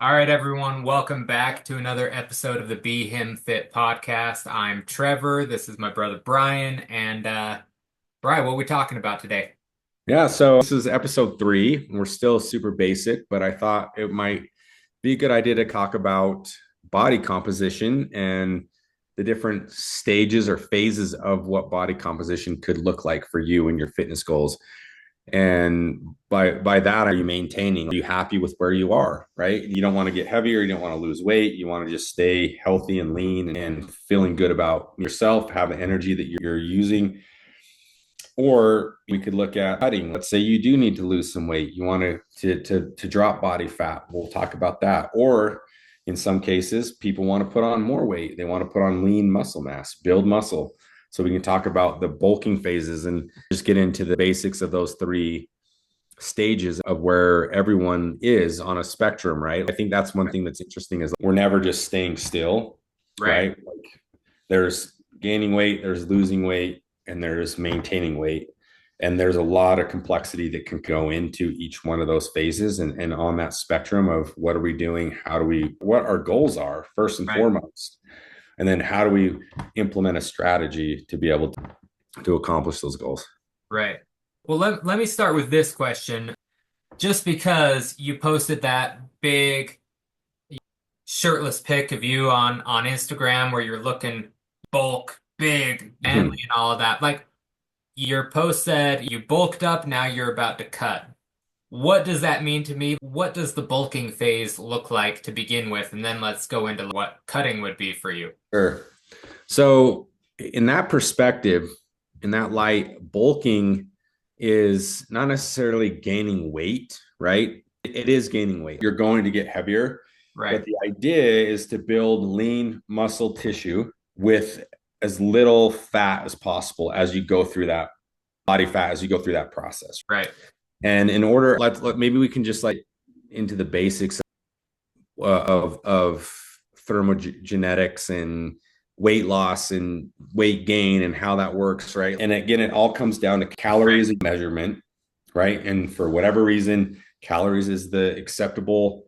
All right, everyone, welcome back to another episode of the Be Him Fit podcast. I'm Trevor. This is my brother Brian. And Brian, what are we talking about today? Yeah, so this is episode 3. We're still super basic, but I thought it might be a good idea to talk about body composition and the different stages or phases of what body composition could look like for you and your fitness goals. And by that, are you maintaining? Are you happy with where you are? Right? You don't want to get heavier. You don't want to lose weight. You want to just stay healthy and lean and feeling good about yourself, have the energy that you're using. Or we could look at cutting. Let's say you do need to lose some weight. You want to drop body fat. We'll talk about that. Or in some cases, people want to put on more weight. They want to put on lean muscle mass, build muscle. So we can talk about the bulking phases and just get into the basics of those three stages of where everyone is on a spectrum, right? I think that's one thing that's interesting is we're never just staying still, Right, right? Like there's gaining weight, there's losing weight, and there's maintaining weight. And there's a lot of complexity that can go into each one of those phases and on that spectrum of what are we doing? How do we, what our goals are first and right, foremost. And then how do we implement a strategy to be able to accomplish those goals? right. Well, let me start with this question. Just because you posted that big shirtless pic of you on Instagram where you're looking bulk, big, manly, Mhm. and all of that, like your post said you bulked up, now you're about to cut. What does that mean to me? What does the bulking phase look like to begin with? And then let's go into what cutting would be for you. Sure. So, in that perspective, in that light, bulking is not necessarily gaining weight, right? It is gaining weight. You're going to get heavier, Right. but the idea is to build lean muscle tissue with as little fat as possible as you go through that body fat as you go through that process. Right. And in order, maybe we can just like into the basics of thermogenetics and weight loss and weight gain and how that works, right? And again, it all comes down to Right. calories measurement, right? And for whatever reason, calories is the acceptable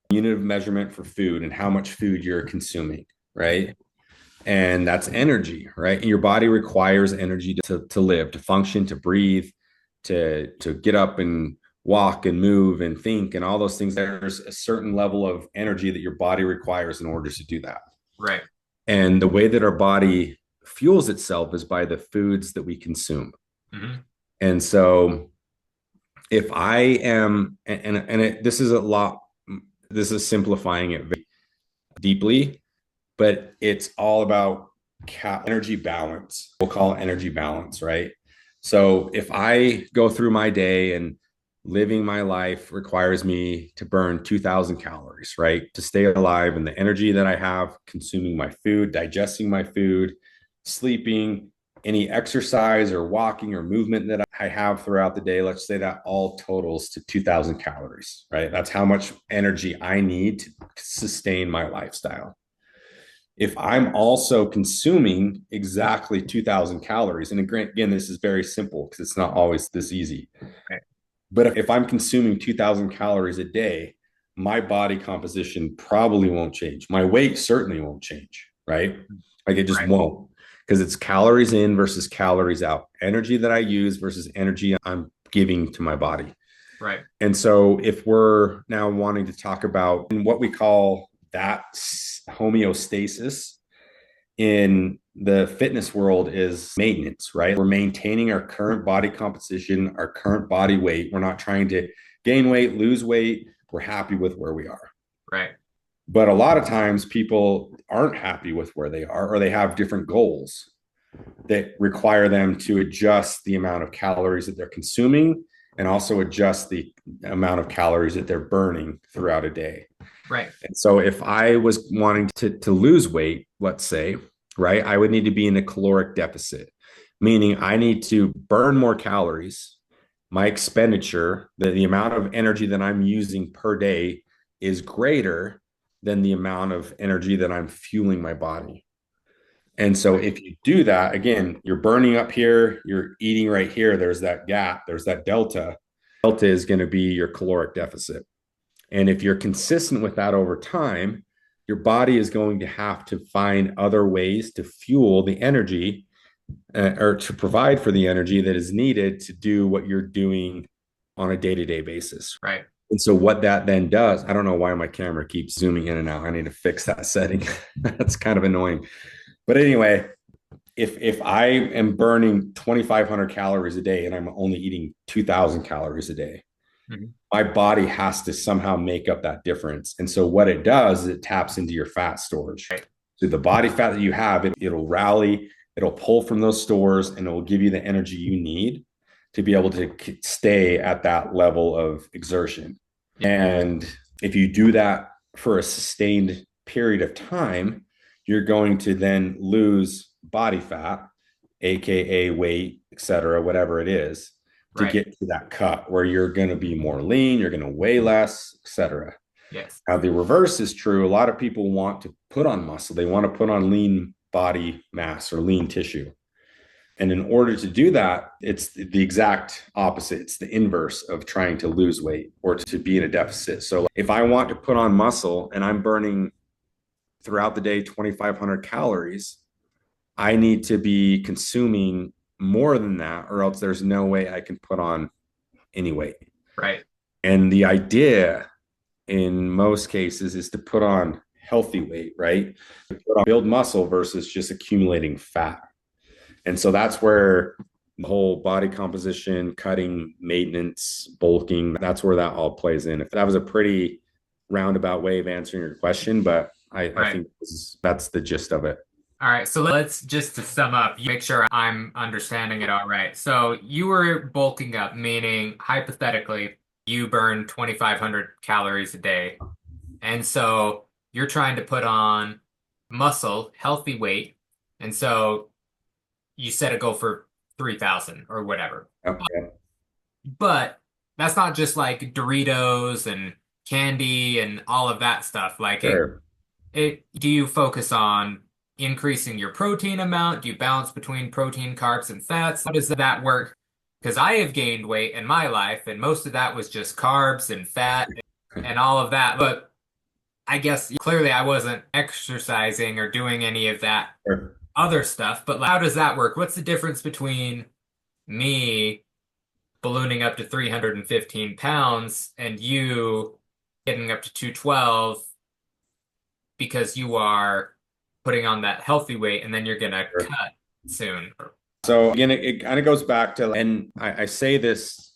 unit of measurement for food and how much food you're consuming, right? And that's energy, right? And your body requires energy to live, to function, to breathe, to get up and walk and move and think and all those things. There's a certain level of energy that your body requires in order to do that. Right. And the way that our body fuels itself is by the foods that we consume. Hmm. And so if I am, this is a lot, this is simplifying it very deeply, but it's all about energy balance. We'll call it energy balance, right? So if I go through my day and living my life requires me to burn 2000 calories, right? To stay alive, and the energy that I have consuming my food, digesting my food, sleeping, any exercise or walking or movement that I have throughout the day, let's say that all totals to 2000 calories, right? That's how much energy I need to sustain my lifestyle. If I'm also consuming exactly 2000 calories, and again, this is very simple because it's not always this easy. Right. But if I'm consuming 2000 calories a day, my body composition probably won't change. My weight certainly won't change, right? Like it just Right. won't because it's calories in versus calories out, energy that I use versus energy I'm giving to my body. Right. And so, if we're now wanting to talk about what we call that homeostasis in the fitness world is maintenance, right? We're maintaining our current body composition, our current body weight. We're not trying to gain weight, lose weight. We're happy with where we are. Right. But a lot of times people aren't happy with where they are, or they have different goals that require them to adjust the amount of calories that they're consuming and also adjust the amount of calories that they're burning throughout a day. Right. And so if I was wanting to lose weight, let's say, right, I would need to be in a caloric deficit, meaning I need to burn more calories. My expenditure, the amount of energy that I'm using per day is greater than the amount of energy that I'm fueling my body. And so Right. if you do that, again, you're burning up here, you're eating right here, there's that gap, there's that delta. Delta is going to be your caloric deficit. And if you're consistent with that over time, your body is going to have to find other ways to fuel the energy or to provide for the energy that is needed to do what you're doing on a day-to-day basis. Right. And so what that then does, I don't know why my camera keeps zooming in and out. I need to fix that setting. That's kind of annoying. But anyway, if I am burning 2,500 calories a day and I'm only eating 2,000 calories a day, Mhm. my body has to somehow make up that difference. And so what it does is it taps into your fat storage. Right. So the body fat that you have, it'll rally, it'll pull from those stores, and it will give you the energy you need to be able to stay at that level of exertion. And if you do that for a sustained period of time, you're going to then lose body fat, aka weight, etc., whatever it is, to Right. get to that cut where you're going to be more lean, you're going to weigh less, etc. Yes. Now, the reverse is true. A lot of people want to put on muscle, they want to put on lean body mass or lean tissue. And in order to do that, it's the exact opposite. It's the inverse of trying to lose weight or to be in a deficit. So if I want to put on muscle and I'm burning throughout the day 2,500 calories, I need to be consuming more than that, or else there's no way I can put on any weight. Right. And the idea in most cases is to put on healthy weight, right? Build muscle versus just accumulating fat. And so that's where the whole body composition, cutting, maintenance, bulking, that's where that all plays in. If that was a pretty roundabout way of answering your question, but I Right. think that's the gist of it. All right, so let's just to sum up, make sure I'm understanding it all right. So you were bulking up, meaning hypothetically, you burn 2,500 calories a day. And so you're trying to put on muscle, healthy weight. And so you set a goal for 3,000 or whatever. Okay. But that's not just like Doritos and candy and all of that stuff. Like Sure. do you focus on increasing your protein amount? Do you balance between protein, carbs, and fats? How does that work? Because I have gained weight in my life, and most of that was just carbs and fat and all of that. But I guess clearly I wasn't exercising or doing any of that Sure. other stuff. But like, how does that work? What's the difference between me ballooning up to 315 pounds and you getting up to 212 because you are putting on that healthy weight and then you're gonna Sure. cut soon? So again, it kind of goes back to, and I say this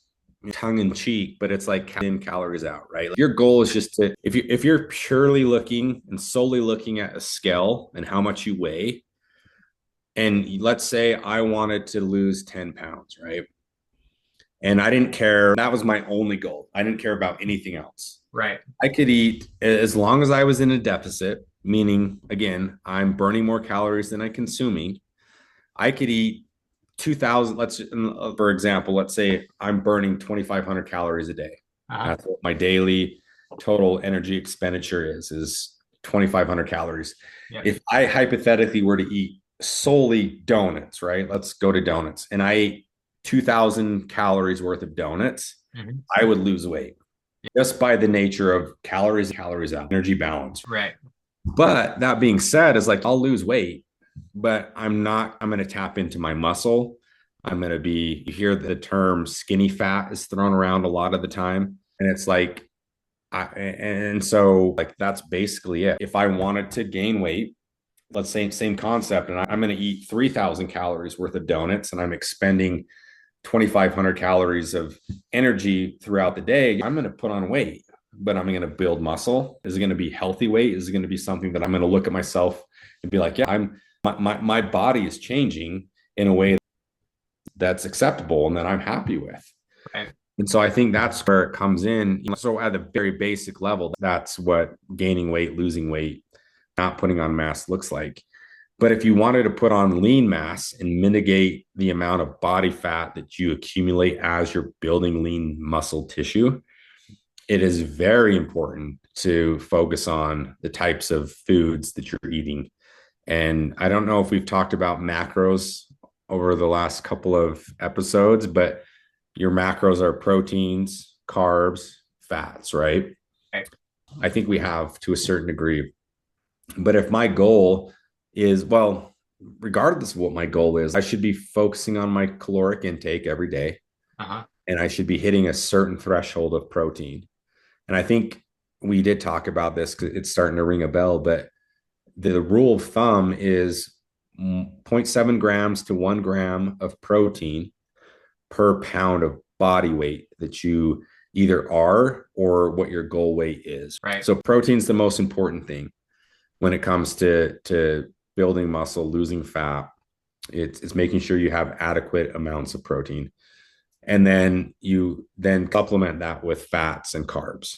tongue in cheek, but it's like in calories out, right? Like your goal is just to, if you're purely looking and solely looking at a scale and how much you weigh, and let's say I wanted to lose 10 pounds, right? And I didn't care. That was my only goal. I didn't care about anything else. Right. I could eat as long as I was in a deficit, meaning, again, I'm burning more calories than I'm consuming. I could eat 2,000. For example, let's say I'm burning 2,500 calories a day. Uh-huh. That's what my daily total energy expenditure is 2,500 calories. Yep. If I hypothetically were to eat solely donuts, right? Let's go to donuts, and I ate 2,000 calories worth of donuts, Mhm. I would lose weight just by the nature of calories, calories out, energy balance. Right. But that being said, is like I'll lose weight, but I'm going to tap into my muscle. You hear the term skinny fat is thrown around a lot of the time. And it's like, and so like that's basically it. If I wanted to gain weight, let's say same concept, and I'm going to eat 3,000 calories worth of donuts and I'm expending 2,500 calories of energy throughout the day, I'm going to put on weight, but I'm going to build muscle. Is it going to be healthy weight? Is it going to be something that I'm going to look at myself and be like, yeah, my body is changing in a way that's acceptable and that I'm happy with. Right. And so I think that's where it comes in. So at a very basic level, that's what gaining weight, losing weight, not putting on mass looks like. But if you wanted to put on lean mass and mitigate the amount of body fat that you accumulate as you're building lean muscle tissue, it is very important to focus on the types of foods that you're eating. And I don't know if we've talked about macros over the last couple of episodes, but your macros are proteins, carbs, fats, right? Right. I think we have to a certain degree. But if my goal is, well, regardless of what my goal is, I should be focusing on my caloric intake every day, Uh-huh. and I should be hitting a certain threshold of protein. And I think we did talk about this because it's starting to ring a bell, but the rule of thumb is zero point 0.7 grams to 1 gram of protein per pound of body weight that you either are or what your goal weight is. Right. So protein's the most important thing when it comes to building muscle, losing fat. It's making sure you have adequate amounts of protein. And then you then supplement that with fats and carbs.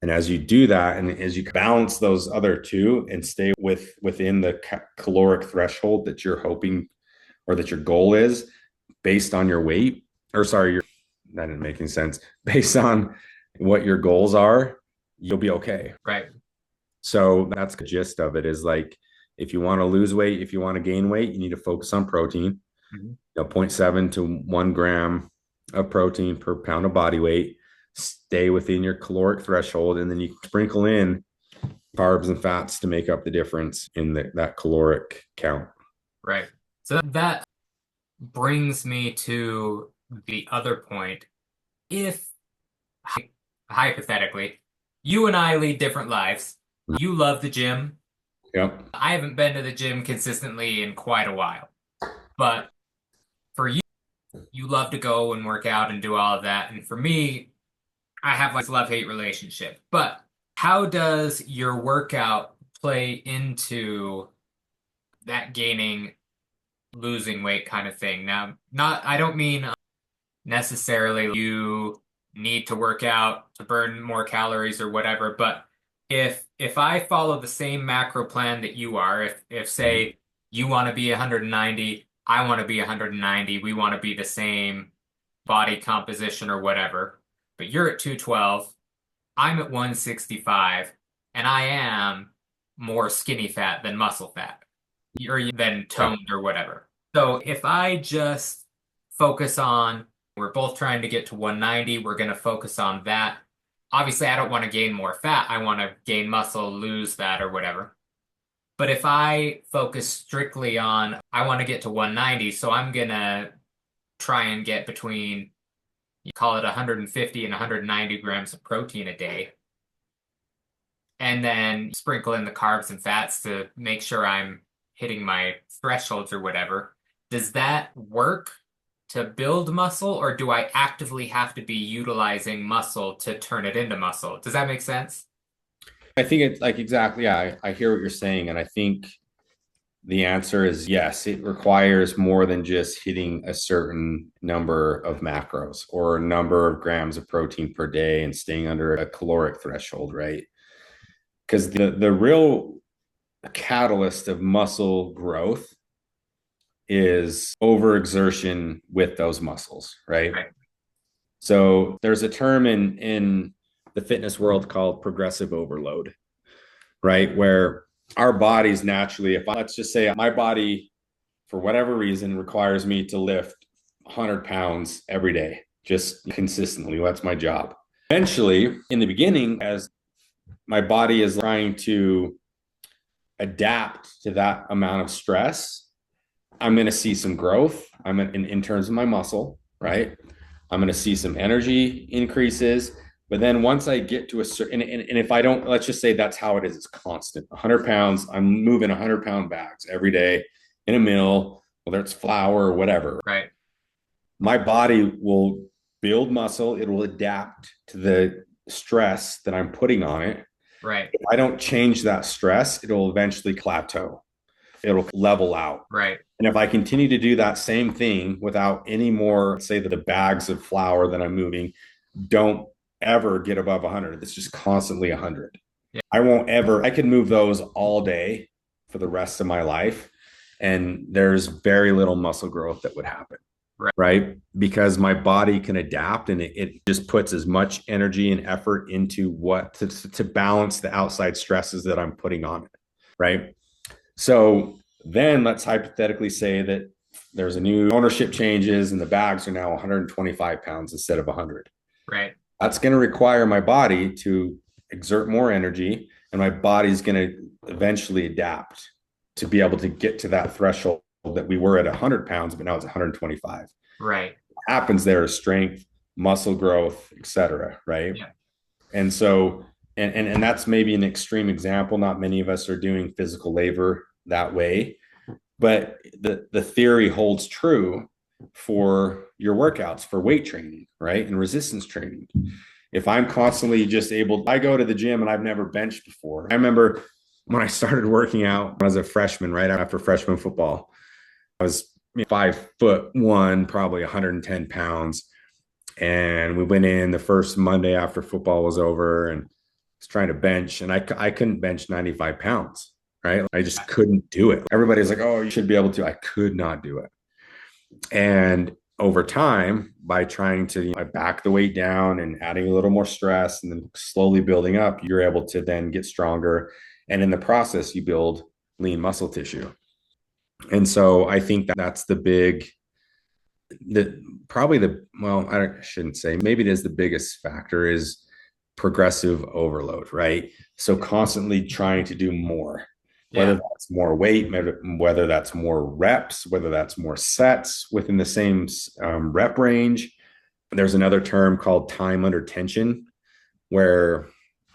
And as you do that, and as you balance those other two and stay within the caloric threshold that you're hoping or that your goal is based on your weight, or sorry, that didn't make any sense. Based on what your goals are, you'll be okay. Right. So that's the gist of it is like, if you want to lose weight, if you want to gain weight, you need to focus on protein, Mm-hmm. 0.7 to 1 gram of protein per pound of body weight, stay within your caloric threshold, and then you sprinkle in carbs and fats to make up the difference in that caloric count. Right. So that brings me to the other point. If hypothetically, you and I lead different lives, you love the gym. Yep. I haven't been to the gym consistently in quite a while, but for you, you love to go and work out and do all of that. And for me, I have like a love-hate relationship. But how does your workout play into that gaining, losing weight kind of thing? Now, I don't mean necessarily you need to work out to burn more calories or whatever, but if I follow the same macro plan that you are, if say you want to be 190, I want to be 190, we want to be the same body composition or whatever, but you're at 212, I'm at 165, and I am more skinny fat than muscle fat, or than Yeah. toned or whatever. So if I just focus on, we're both trying to get to 190, we're going to focus on that. Obviously, I don't want to gain more fat. I want to gain muscle, lose that, or whatever. But if I focus strictly on, I want to get to 190, so I'm going to try and get between, you call it 150 and 190 grams of protein a day, and then sprinkle in the carbs and fats to make sure I'm hitting my thresholds or whatever. Does that work to build muscle, or do I actively have to be utilizing muscle to turn it into muscle? Does that make sense? I think it's like exactly, yeah, I hear what you're saying. And I think the answer is yes, it requires more than just hitting a certain number of macros or a number of grams of protein per day and staying under a caloric threshold, right? Because the real catalyst of muscle growth is overexertion with those muscles, right? Right. So there's a term in the fitness world called progressive overload, right? Where our bodies naturally, if let's just say my body, for whatever reason, requires me to lift 100 pounds every day, just consistently. That's my job. Eventually, in the beginning, as my body is trying to adapt to that amount of stress, I'm going to see some growth. I'm in terms of my muscle, right? I'm going to see some energy increases. But then once I get to a certain, and if I don't, let's just say that's how it is, it's constant 100 pounds, I'm moving 100-pound bags every day in a mill, whether it's flour or whatever. Right. My body will build muscle, it will adapt to the stress that I'm putting on it. Right. If I don't change that stress, it'll eventually plateau, it'll level out. Right. And if I continue to do that same thing without any more, say that the bags of flour that I'm moving don't ever get above 100, it's just constantly 100. Yeah. I won't ever, I can move those all day for the rest of my life. And there's very little muscle growth that would happen. Right. Right. Because my body can adapt and it just puts as much energy and effort into what to balance the outside stresses that I'm putting on it. Right. So then let's hypothetically say that there's a new ownership changes and the bags are now 125 pounds instead of 100. Right. That's going to require my body to exert more energy, and my body's going to eventually adapt to be able to get to that threshold that we were at 100 pounds, but now it's 125. Right. What happens there is strength, muscle growth, etc. Right. Yeah. And so, and that's maybe an extreme example. Not many of us are doing physical labor that way, but the theory holds true for your workouts, for weight training, right? And resistance training. If I'm constantly just able, I go to the gym and I've never benched before. I remember when I started working out as a freshman, right after freshman football, I was 5'1", probably 110 pounds. And we went in the first Monday after football was over and was trying to bench. And I couldn't bench 95 pounds, right? I just couldn't do it. Everybody's like, oh, you should be able to. I could not do it. And over time, by trying to back the weight down and adding a little more stress and then slowly building up, you're able to then get stronger. And in the process, you build lean muscle tissue. And so I think that's the big, the probably the, well, I shouldn't say, maybe it is the biggest factor is progressive overload, right? So constantly trying to do more, whether Yeah. that's more weight, whether that's more reps, whether that's more sets within the same rep range. There's another term called time under tension, where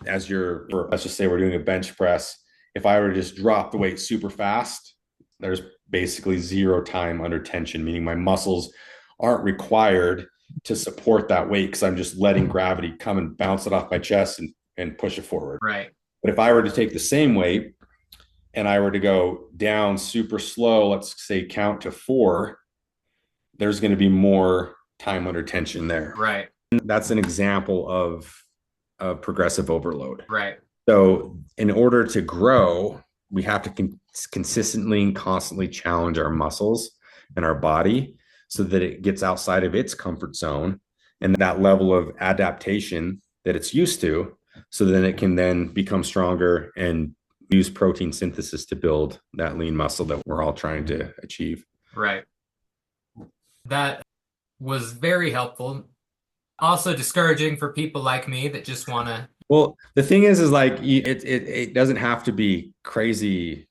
let's just say we're doing a bench press. If I were to just drop the weight super fast, there's basically zero time under tension, meaning my muscles aren't required to support that weight because I'm just letting gravity come and bounce it off my chest and push it forward. Right. But if I were to take the same weight and I were to go down super slow, let's say count to 4, there's going to be more time under tension there. Right. That's an example of progressive overload. Right. So in order to grow, we have to consistently and constantly challenge our muscles and our body so that it gets outside of its comfort zone and that level of adaptation that it's used to, so then it can then become stronger and use protein synthesis to build that lean muscle that we're all trying to achieve. Right. That was very helpful. Also discouraging for people like me that just want to. Well, the thing is like it doesn't have to be crazy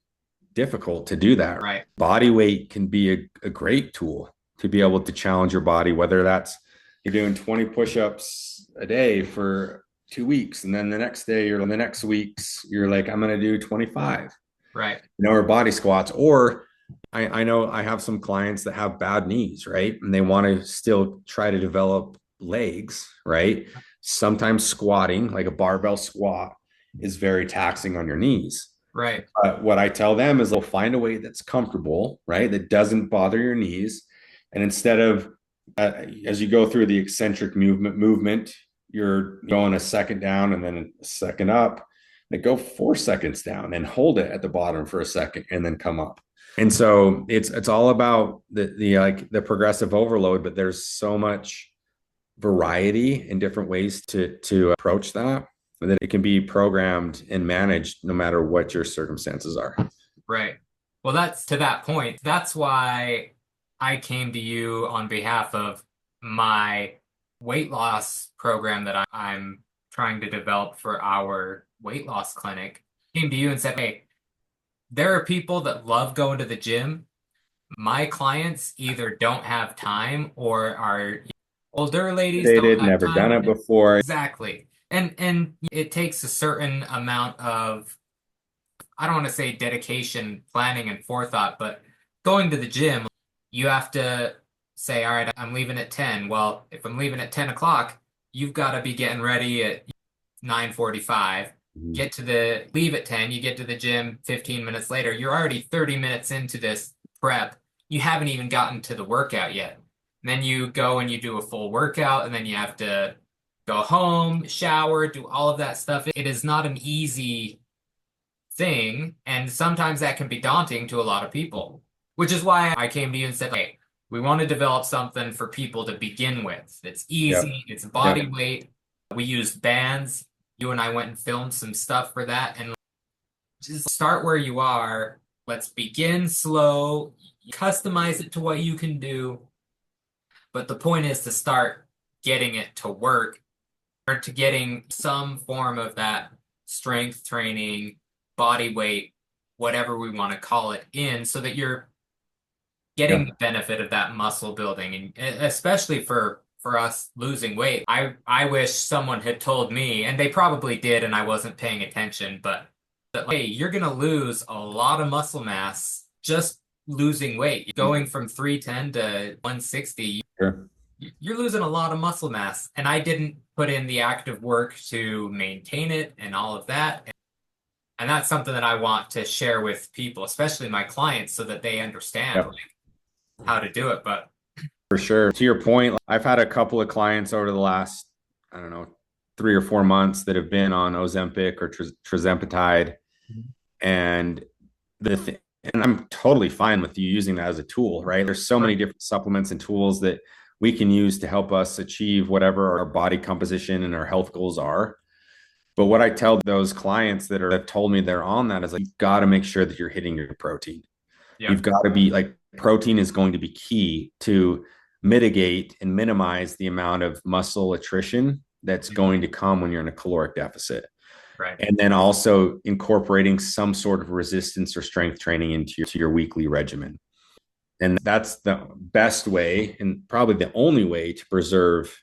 difficult to do that. Right. Body weight can be a great tool to be able to challenge your body, whether that's you're doing 20 push-ups a day for 2 weeks, and then the next day or the next weeks, you're like, I'm going to do 25. Right. Or body squats. Or I know I have some clients that have bad knees, right? And they want to still try to develop legs, right? Sometimes squatting, like a barbell squat, is very taxing on your knees. Right. What I tell them is they'll find a weight that's comfortable, right? That doesn't bother your knees. And instead of, as you go through the eccentric movement, you're going a second down and then a second up. They go 4 seconds down and hold it at the bottom for a second and then come up. And so it's all about the progressive overload, but there's so much variety in different ways to approach that it can be programmed and managed no matter what your circumstances are. Right. Well, that's to that point. That's why I came to you on behalf of my weight loss program that I'm trying to develop for our weight loss clinic. Came to you and said, hey, there are people that love going to the gym. My clients either don't have time or are older ladies They don't did have never time. done it before. Exactly. And it takes a certain amount of, I don't want to say dedication, planning, and forethought, but going to the gym, you have to say, all right, I'm leaving at 10. Well, if I'm leaving at 10 o'clock, you've got to be getting ready at 9:45. Leave at 10, you get to the gym 15 minutes later. You're already 30 minutes into this prep. You haven't even gotten to the workout yet. And then you go and you do a full workout, and then you have to go home, shower, do all of that stuff. It is not an easy thing, and sometimes that can be daunting to a lot of people, which is why I came to you and said, hey, we want to develop something for people to begin with. It's easy, it's body weight. We used bands. You and I went and filmed some stuff for that, and just start where you are. Let's begin slow, customize it to what you can do. But the point is to start getting it to work to getting some form of that strength training, body weight, whatever we want to call it, in so that you're getting Yeah. the benefit of that muscle building, and especially for us losing weight. I wish someone had told me, and they probably did, and I wasn't paying attention, but that like, hey, you're gonna lose a lot of muscle mass just losing weight. Going from 310 to 160, Sure. you're losing a lot of muscle mass. And I didn't put in the active work to maintain it and all of that. And that's something that I want to share with people, especially my clients, so that they understand Yeah. like how to do it. But For sure. To your point, I've had a couple of clients over the last, I don't know, 3 or 4 months that have been on Ozempic or tirzepatide, and and I'm totally fine with you using that as a tool, right? There's so many right, different supplements and tools that we can use to help us achieve whatever our body composition and our health goals are. But what I tell those clients that have told me they're on that is like, you've got to make sure that you're hitting your protein. yeah, You've got to be like, protein is going to be key to mitigate and minimize the amount of muscle attrition that's going to come when you're in a caloric deficit. right, And then also incorporating some sort of resistance or strength training into your weekly regimen. And that's the best way and probably the only way to preserve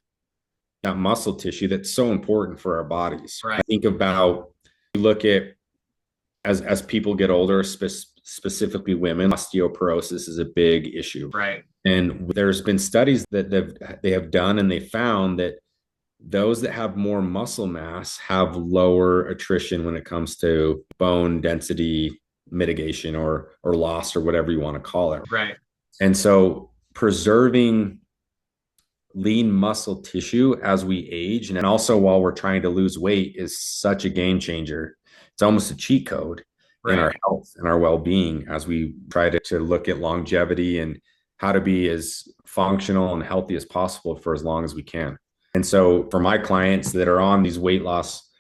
that muscle tissue that's so important for our bodies. I right, think about, you look at, as people get older, specifically women, osteoporosis is a big issue. right, And there's been studies that they have done, and they found that those that have more muscle mass have lower attrition when it comes to bone density mitigation or loss or whatever you want to call it. right, And so preserving lean muscle tissue as we age, and also while we're trying to lose weight, is such a game changer. It's almost a cheat code in right, our health and our well-being as we try to look at longevity and how to be as functional and healthy as possible for as long as we can. And so for my clients that are on these weight loss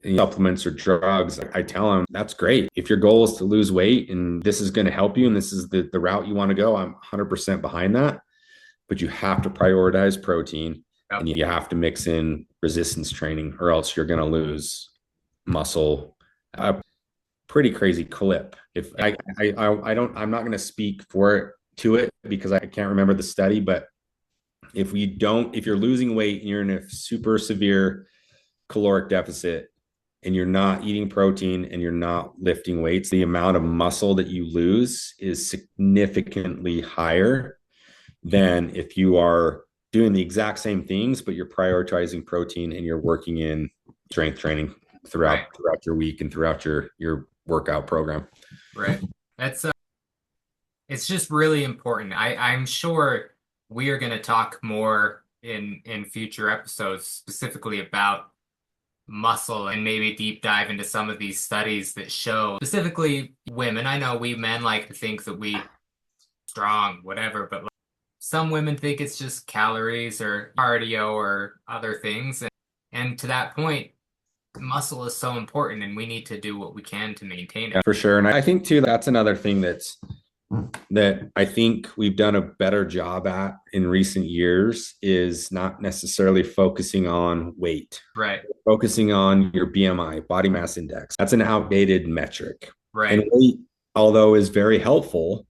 supplements or drugs, I tell them that's great. If your goal is to lose weight and this is going to help you and this is the route you want to go, I'm 100% behind that. But you have to prioritize protein, yep, and you have to mix in resistance training, or else you're going to lose muscle at a pretty crazy clip. If yeah, I don't, I'm not going to speak for it to it because I can't remember the study, but if you're losing weight and you're in a super severe caloric deficit and you're not eating protein and you're not lifting weights, the amount of muscle that you lose is significantly higher than if you are doing the exact same things, but you're prioritizing protein and you're working in strength training right, throughout your week and throughout your workout program. right. That's it's just really important. I'm sure we are going to talk more in future episodes specifically about muscle and maybe deep dive into some of these studies that show specifically women. I know we men like to think that we strong, whatever, but like, some women think it's just calories or cardio or other things. And to that point, muscle is so important and we need to do what we can to maintain Yeah, it. for sure. And I think too, that's another thing that I think we've done a better job at in recent years is not necessarily focusing on weight, Right, focusing on your BMI, body mass index. That's an outdated metric. And right, weight, although is very helpful,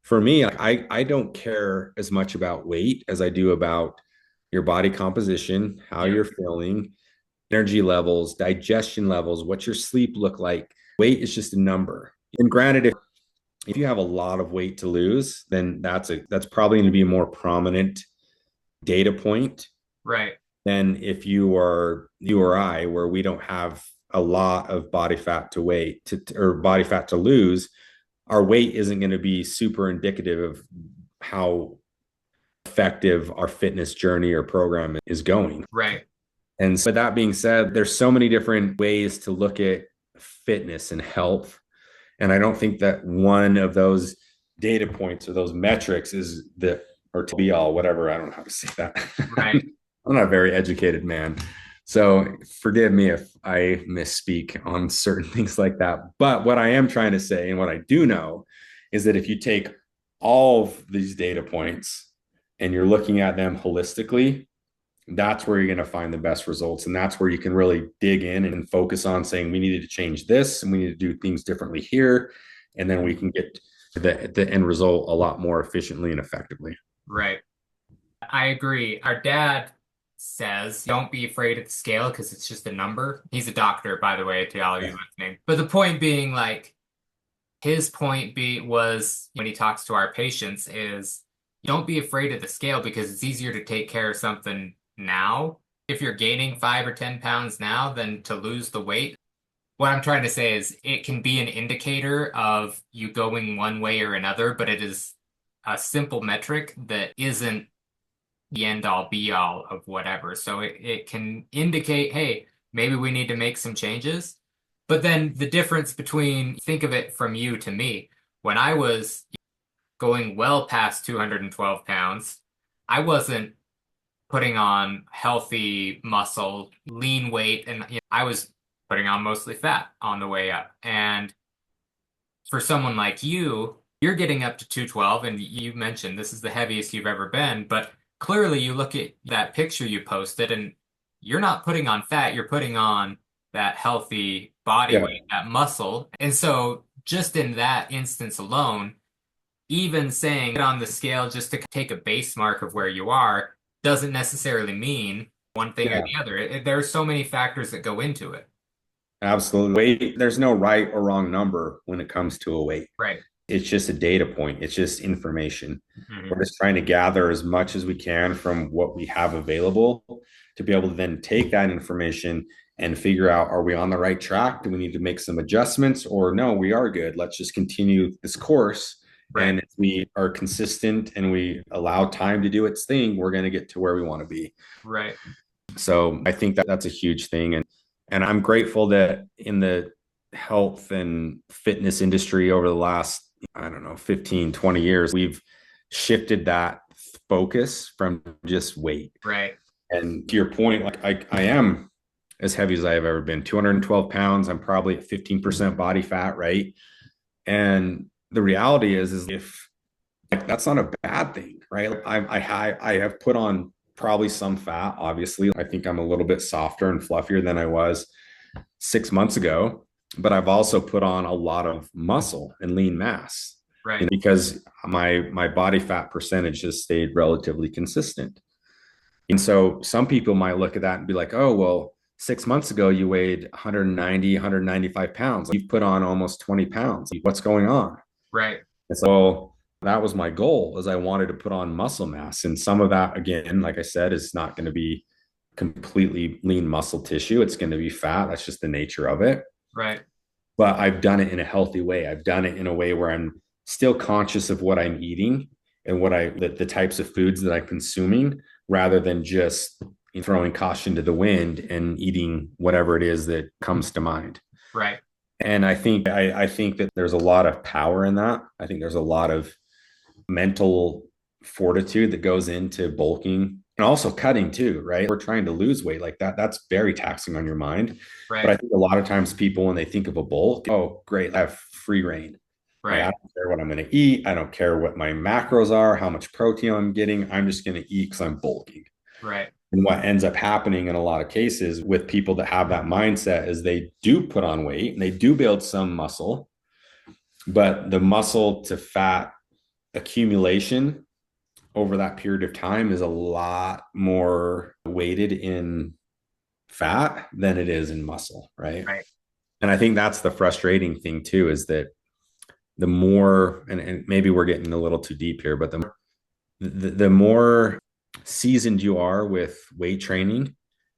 for me, I don't care as much about weight as I do about your body composition, how yeah, you're feeling, energy levels, digestion levels, what your sleep look like. Weight is just a number. And granted, if you have a lot of weight to lose, then that's probably going to be a more prominent data point right, than if you or I, where we don't have a lot of body fat to weight or body fat to lose. Our weight isn't going to be super indicative of how effective our fitness journey or program is going. right, And so, with that being said, there's so many different ways to look at fitness and health. And I don't think that one of those data points or those metrics is the or to be all, whatever. I don't know how to say that. right. I'm not a very educated man. So forgive me if I misspeak on certain things like that. But what I am trying to say and what I do know is that if you take all of these data points and you're looking at them holistically, that's where you're going to find the best results. And that's where you can really dig in and focus on saying, we needed to change this and we need to do things differently here. And then we can get to the end result a lot more efficiently and effectively. Right. I agree. Our dad says, don't be afraid of the scale because it's just a number. He's a doctor, by the way, to all of Yeah. you listening. But the point being, like, his point was when he talks to our patients is don't be afraid of the scale because it's easier to take care of something now. If you're gaining 5 or 10 pounds now than to lose the weight. What I'm trying to say is it can be an indicator of you going one way or another, but it is a simple metric that isn't the end all be all of whatever. So it can indicate, hey, maybe we need to make some changes. But then the difference between, think of it from you to me, when I was going well past 212 pounds, I wasn't putting on healthy muscle, lean weight, and I was putting on mostly fat on the way up. And for someone like you, you're getting up to 212, and you mentioned this is the heaviest you've ever been, but clearly you look at that picture you posted and you're not putting on fat, you're putting on that healthy body Yeah, weight, that muscle. And so just in that instance alone, even saying it on the scale just to take a base mark of where you are doesn't necessarily mean one thing or yeah, the other. There are so many factors that go into it. absolutely. Weight, there's no right or wrong number when it comes to a weight. Right. It's just a data point. It's just information. Hmm. We're just trying to gather as much as we can from what we have available to be able to then take that information and figure out, are we on the right track? Do we need to make some adjustments, or no, we are good. Let's just continue this course. Right. And if we are consistent and we allow time to do its thing, we're going to get to where we want to be. Right. So I think that that's a huge thing. And I'm grateful that in the health and fitness industry over the last, I don't know, 15, 20 years, we've shifted that focus from just weight. Right. And to your point, like I am as heavy as I have ever been, 212 pounds. I'm probably at 15% body fat, right? And the reality is if like that's not a bad thing, right? Like I have put on probably some fat. Obviously, I think I'm a little bit softer and fluffier than I was 6 months ago, but I've also put on a lot of muscle and lean mass, Right. because my body fat percentage has stayed relatively consistent. And so some people might look at that and be like, oh, well, 6 months ago you weighed 190, 195 pounds. You've put on almost 20 pounds. What's going on? Right. It's like, well, that was my goal, is I wanted to put on muscle mass. And some of that, again, like I said, is not going to be completely lean muscle tissue. It's going to be fat. That's just the nature of it. Right. But I've done it in a healthy way. I've done it in a way where I'm still conscious of what I'm eating and the types of foods that I'm consuming, rather than just throwing caution to the wind and eating whatever it is that comes to mind. Right. And I think that there's a lot of power in that. I think there's a lot of mental fortitude that goes into bulking and also cutting too, right? We're trying to lose weight like that. That's very taxing on your mind. But Right. I think a lot of times people, when they think of a bulk, oh, great, I have free reign. Like, I Right. don't care what I'm going to eat. I don't care what my macros are, how much protein I'm getting. I'm just going to eat because I'm bulking. Right. And what ends up happening in a lot of cases with people that have that mindset is they do put on weight and they do build some muscle, but the muscle to fat accumulation over that period of time is a lot more weighted in fat than it is in muscle, right? Right. And I think that's the frustrating thing too, is that the more, and maybe we're getting a little too deep here, but the more seasoned you are with weight training,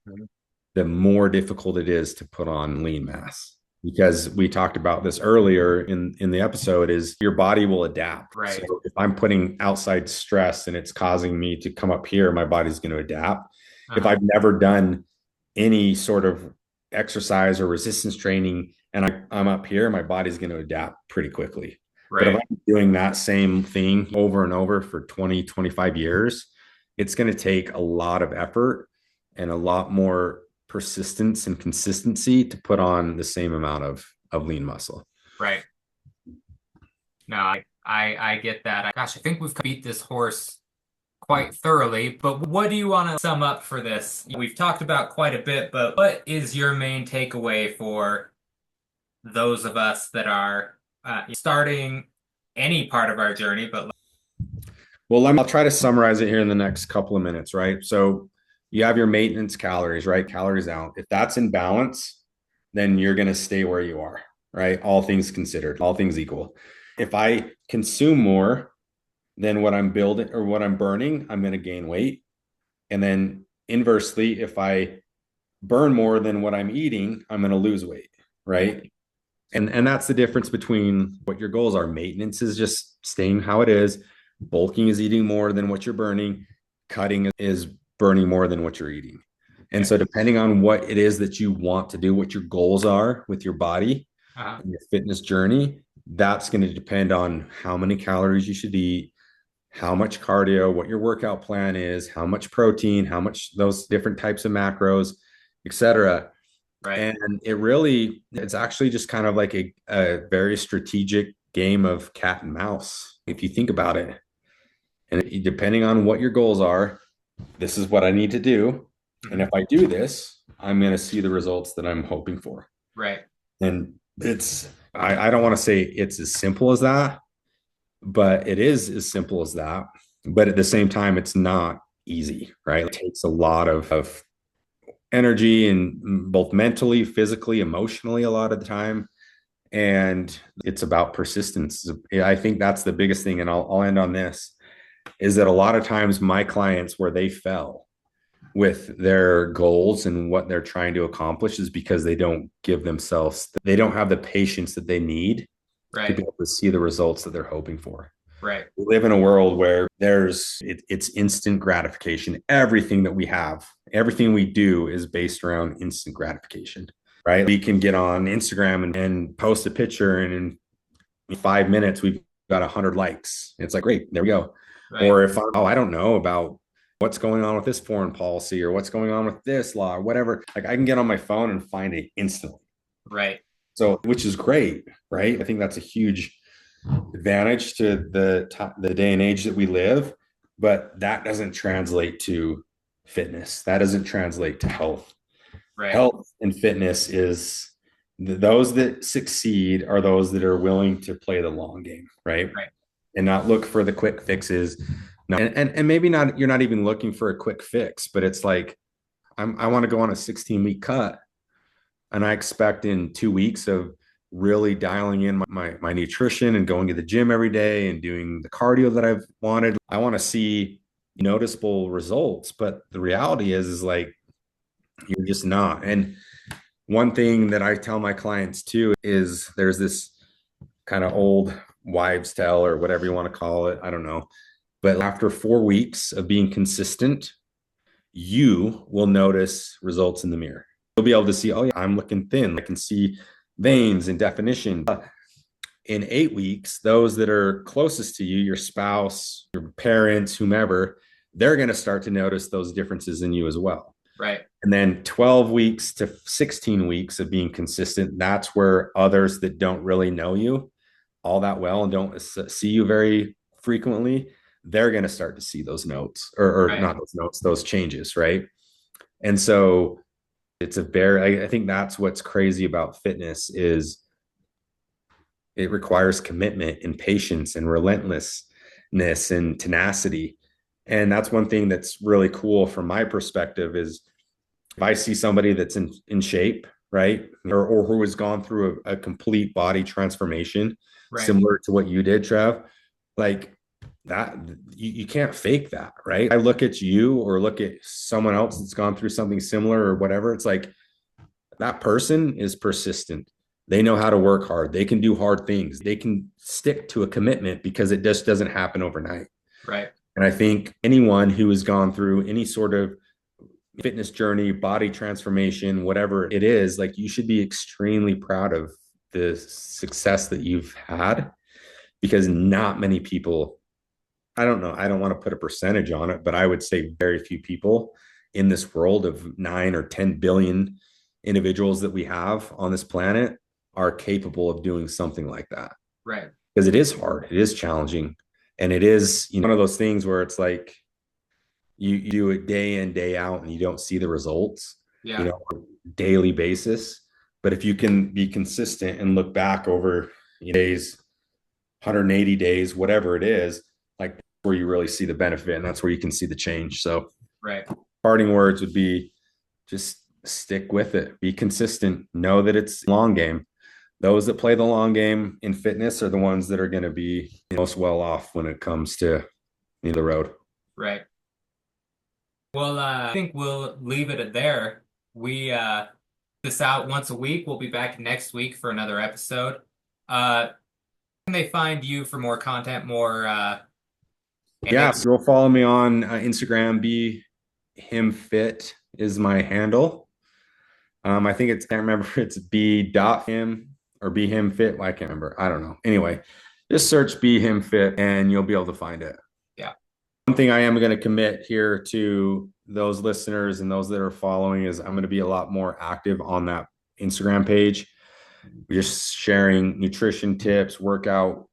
Mhm. the more difficult it is to put on lean mass. Because we talked about this earlier in the episode, is your body will adapt. So Right. if I'm putting outside stress and it's causing me to come up here, my body's going to adapt. If Uh-huh. I've never done any sort of exercise or resistance training and I'm up here, my body's going to adapt pretty quickly. But if Right. I'm doing that same thing over and over for 20, 25 years, it's going to take a lot of effort and a lot more persistence and consistency to put on the same amount of lean muscle. Right. No, I get that. Gosh, I think we've beat this horse quite thoroughly, but what do you want to sum up for this? We've talked about quite a bit, but what is your main takeaway for those of us that are starting any part of our journey, but Well, I'll try to summarize it here in the next couple of minutes, right? So you have your maintenance calories, right? Calories out. If that's in balance, then you're going to stay where you are, right? All things considered, all things equal. If I consume more than what I'm building or what I'm burning, I'm going to gain weight. And then inversely, if I burn more than what I'm eating, I'm going to lose weight, right? And that's the difference between what your goals are. Maintenance is just staying how it is. Bulking is eating more than what you're burning. Cutting is burning more than what you're eating. And okay. so depending on what it is that you want to do, what your goals are with your body Uh-huh. and your fitness journey, that's going to depend on how many calories you should eat, how much cardio, what your workout plan is, how much protein, how much those different types of macros, etc. Right. And it's actually just kind of like a very strategic game of cat and mouse, if you think about it. And depending on what your goals are, this is what I need to do. And Mhm. if I do this, I'm going to see the results that I'm hoping for. Right. And I don't want to say it's as simple as that, but it is as simple as that. But at the same time, it's not easy, right? It takes a lot of energy and both mentally, physically, emotionally, a lot of the time. And it's about persistence. I think that's the biggest thing. And I'll end on this is that a lot of times my clients where they fell with their goals and what they're trying to accomplish is because they don't have the patience that they need to Right. be able to see the results that they're hoping for. Right. We live in a world where it's instant gratification. Everything that we have, everything we do is based around instant gratification, right? We can get on Instagram and post a picture, and in 5 minutes we've got 100 likes. It's like, great, there we go. Right. Or if I don't know about what's going on with this foreign policy or what's going on with this law or whatever, like I can get on my phone and find it instantly. Right. So, which is great, right? I think that's a huge advantage to the day and age that we live, but that doesn't translate to fitness. That doesn't translate to health. Right. Health and fitness is those that succeed are those that are willing to play the long game, right? Right. And not look for the quick fixes. No, and maybe not. You're not even looking for a quick fix, but it's like I want to go on a 16-week cut, and I expect in 2 weeks of really dialing in my nutrition and going to the gym every day and doing the cardio that I've wanted. I want to see noticeable results, but the reality is like you're just not. And one thing that I tell my clients too is there's this kind of old wives' tale or whatever you want to call it. I don't know. But after 4 weeks of being consistent, you will notice results in the mirror. You'll be able to see, oh, yeah, I'm looking thin. I can see veins and definition. In 8 weeks, those that are closest to you, your spouse, your parents, whomever, they're going to start to notice those differences in you as well. Right. And then 12 weeks to 16 weeks of being consistent, that's where others that don't really know you all that well and don't see you very frequently, they're going to start to see those notes or Right. not those notes, those changes. Right. And so I think that's what's crazy about fitness is it requires commitment and patience and relentlessness and tenacity. And that's one thing that's really cool from my perspective is if I see somebody that's in shape, right, or who has gone through a complete body transformation, Right. similar to what you did, Trev, like that, you can't fake that, right? I look at you or look at someone else that's gone through something similar or whatever. It's like that person is persistent. They know how to work hard. They can do hard things. They can stick to a commitment because it just doesn't happen overnight. Right. And I think anyone who has gone through any sort of fitness journey, body transformation, whatever it is, like you should be extremely proud of the success that you've had because not many people, I don't know, I don't want to put a percentage on it, but I would say very few people in this world of 9 or 10 billion individuals that we have on this planet are capable of doing something like that. Right. Because it is hard, it is challenging, and it is, one of those things where it's like you do it day in, day out, and you don't see the results, Yeah. daily basis. But if you can be consistent and look back over days, 180 days, whatever it is, like where you really see the benefit, and that's where you can see the change. So Right. parting words would be just stick with it, be consistent, know that it's a long game. Those that play the long game in fitness are the ones that are going to be most well off when it comes to the road. Right. Well, I think we'll leave it at there. We this out once a week. We'll be back next week for another episode. Can they find you for more content, more Yeah, anything? so go follow me on Instagram. Be him fit is my handle. I think it's, can't remember, it's be dot him or be him fit. Well, I can't remember. I don't know. Anyway, just search be him fit and you'll be able to find it. Yeah. One thing I am going to commit here to those listeners and those that are following is I'm going to be a lot more active on that Instagram page. We're just sharing nutrition tips, workout,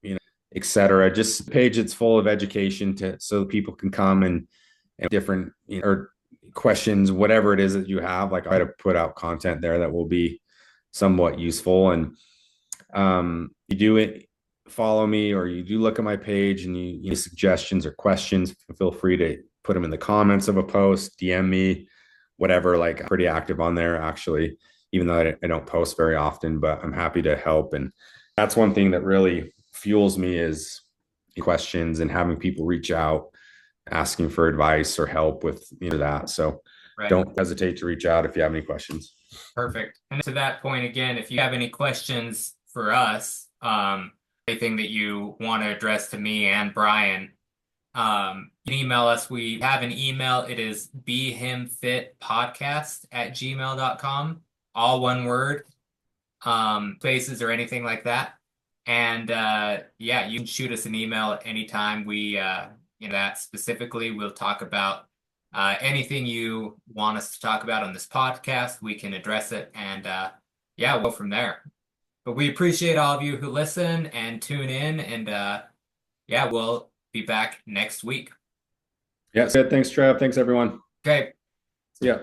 etc. Just a page that's full of education to so that people can come and different or questions, whatever it is that you have. Like I try to put out content there that will be somewhat useful. And you do it, follow me, or you do look at my page and you need suggestions or questions, feel free to put them in the comments of a post, DM me, whatever. Like I'm pretty active on there actually, even though I don't post very often, but I'm happy to help. And that's one thing that really fuels me is questions and having people reach out asking for advice or help with that. So Right. don't hesitate to reach out if you have any questions. Perfect. And to that point again, if you have any questions for us, anything that you want to address to me and Brian, you can email us. We have an email. It is behimfitpodcast@gmail.com. All one word, spaces or anything like that. And yeah, you can shoot us an email at any time. We that specifically, we'll talk about anything you want us to talk about on this podcast. We can address it, and yeah, we'll go from there. But we appreciate all of you who listen and tune in, and yeah, we'll be back next week. Yeah, good. Thanks, Trev. Thanks, everyone. Okay. Yeah.